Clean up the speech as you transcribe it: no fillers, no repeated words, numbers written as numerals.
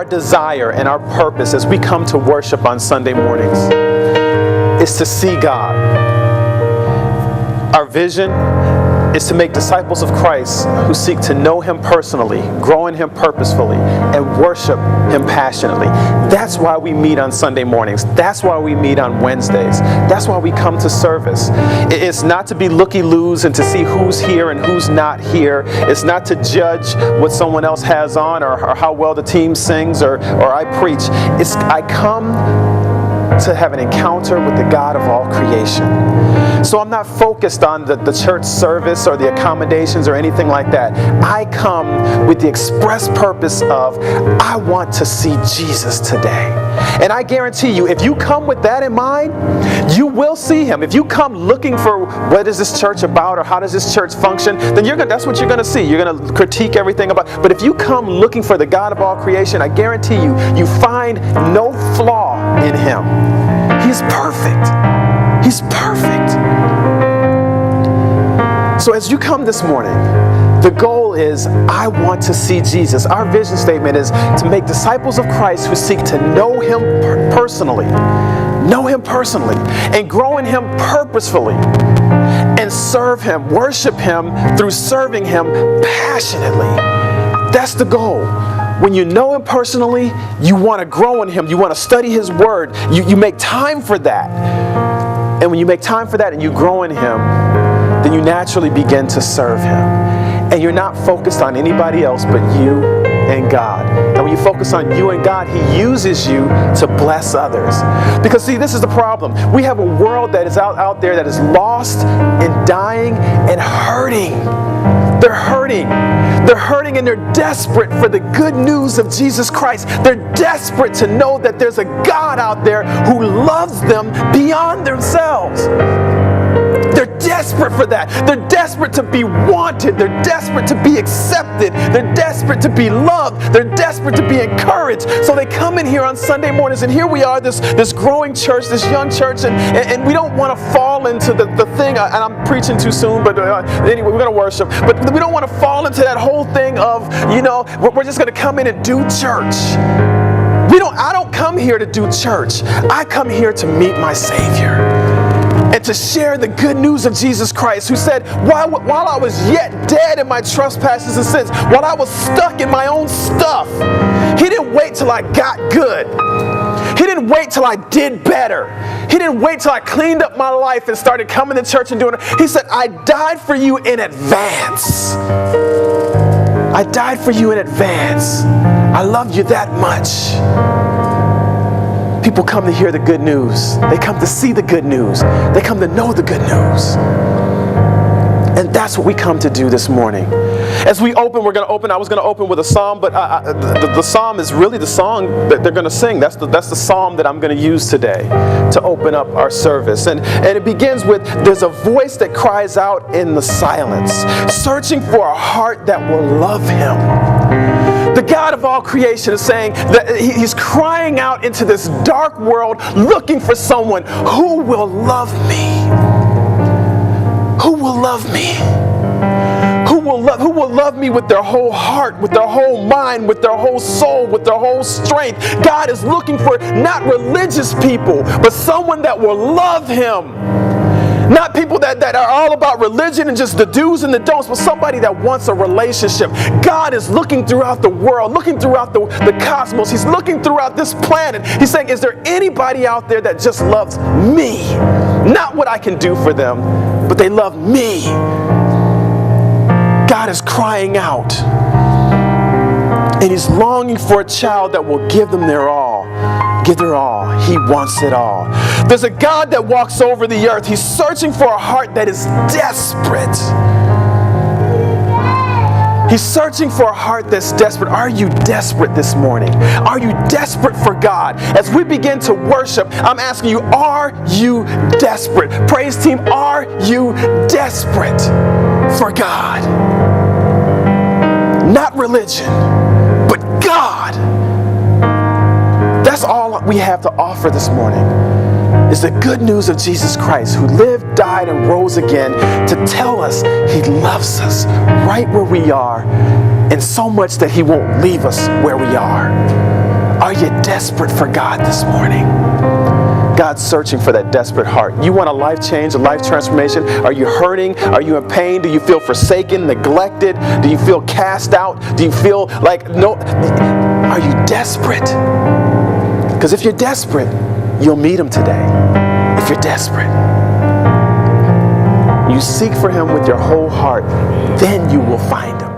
our desire and our purpose as we come to worship on Sunday mornings is to see God. Our vision is to make disciples of Christ who seek to know Him personally, grow in Him purposefully, and worship Him passionately. That's why we meet on Sunday mornings. That's why we meet on Wednesdays. That's why we come to service. It's not to be looky-loos and to see who's here and who's not here. It's not to judge what someone else has on or how well the team sings or I preach. I come to have an encounter with the God of all creation. So I'm not focused on the church service or the accommodations or anything like that. I come with the express purpose of, I want to see Jesus today. And I guarantee you, if you come with that in mind, you will see Him. If you come looking for what is this church about or how does this church function, then that's what you're going to see. You're going to critique everything about. But if you come looking for the God of all creation, I guarantee you, you find no flaw in Him. He's perfect. He's perfect. So as you come this morning, the goal is, I want to see Jesus. Our vision statement is to make disciples of Christ who seek to know Him personally, and grow in Him purposefully, and serve Him, worship Him through serving Him passionately. That's the goal. When you know Him personally, you want to grow in Him. You want to study His Word. You make time for that. And when you make time for that and you grow in Him, then you naturally begin to serve Him. And you're not focused on anybody else but you and God. And when you focus on you and God, He uses you to bless others. Because see, this is the problem. We have a world that is out there that is lost and dying and hurting. They're hurting. They're hurting and they're desperate for the good news of Jesus Christ. They're desperate to know that there's a God out there who loves them beyond themselves. They're desperate for that. They're desperate to be wanted. They're desperate to be accepted. They're desperate to be loved. They're desperate to be encouraged. So they come in here on Sunday mornings, and here we are, this growing church, this young church, and we don't want to fall into the thing, and I'm preaching too soon, but anyway, we're going to worship. But we don't want to fall into that whole thing of, we're just going to come in and do church. I don't come here to do church. I come here to meet my Savior. And to share the good news of Jesus Christ, who said, while I was yet dead in my trespasses and sins, while I was stuck in my own stuff, He didn't wait till I got good. He didn't wait till I did better. He didn't wait till I cleaned up my life and started coming to church and doing it. He said, I died for you in advance. I died for you in advance. I love you that much. People come to hear the good news. They come to see the good news. They come to know the good news. And that's what we come to do this morning. As we open, I was going to open with a psalm, but the psalm is really the song that they're going to sing. That's the psalm that I'm going to use today to open up our service. And it begins with, there's a voice that cries out in the silence, searching for a heart that will love Him. The God of all creation is saying that He's crying out into this dark world, looking for someone who will love me. Who will love me? Who will love me with their whole heart, with their whole mind, with their whole soul, with their whole strength. God is looking for not religious people, but someone that will love Him. Not people that are all about religion and just the do's and the don'ts, but somebody that wants a relationship. God is looking throughout the world, looking throughout the cosmos. He's looking throughout this planet. He's saying, is there anybody out there that just loves me? Not what I can do for them, but they love me. God is crying out. And He's longing for a child that will give them their all. Give their all. He wants it all. There's a God that walks over the earth. He's searching for a heart that is desperate. He's searching for a heart that's desperate. Are you desperate this morning? Are you desperate for God? As we begin to worship, I'm asking you, are you desperate? Praise team, are you desperate for God? Not religion, but God. That's all we have to offer this morning, is the good news of Jesus Christ, who lived, died, and rose again to tell us He loves us right where we are, and so much that He won't leave us where we are. Are you desperate for God this morning? God's searching for that desperate heart. You want a life change, a life transformation? Are you hurting? Are you in pain? Do you feel forsaken, neglected? Do you feel cast out? Do you feel like no? Are you desperate? Because if you're desperate, you'll meet him today. If you're desperate, you seek for him with your whole heart, then you will find him.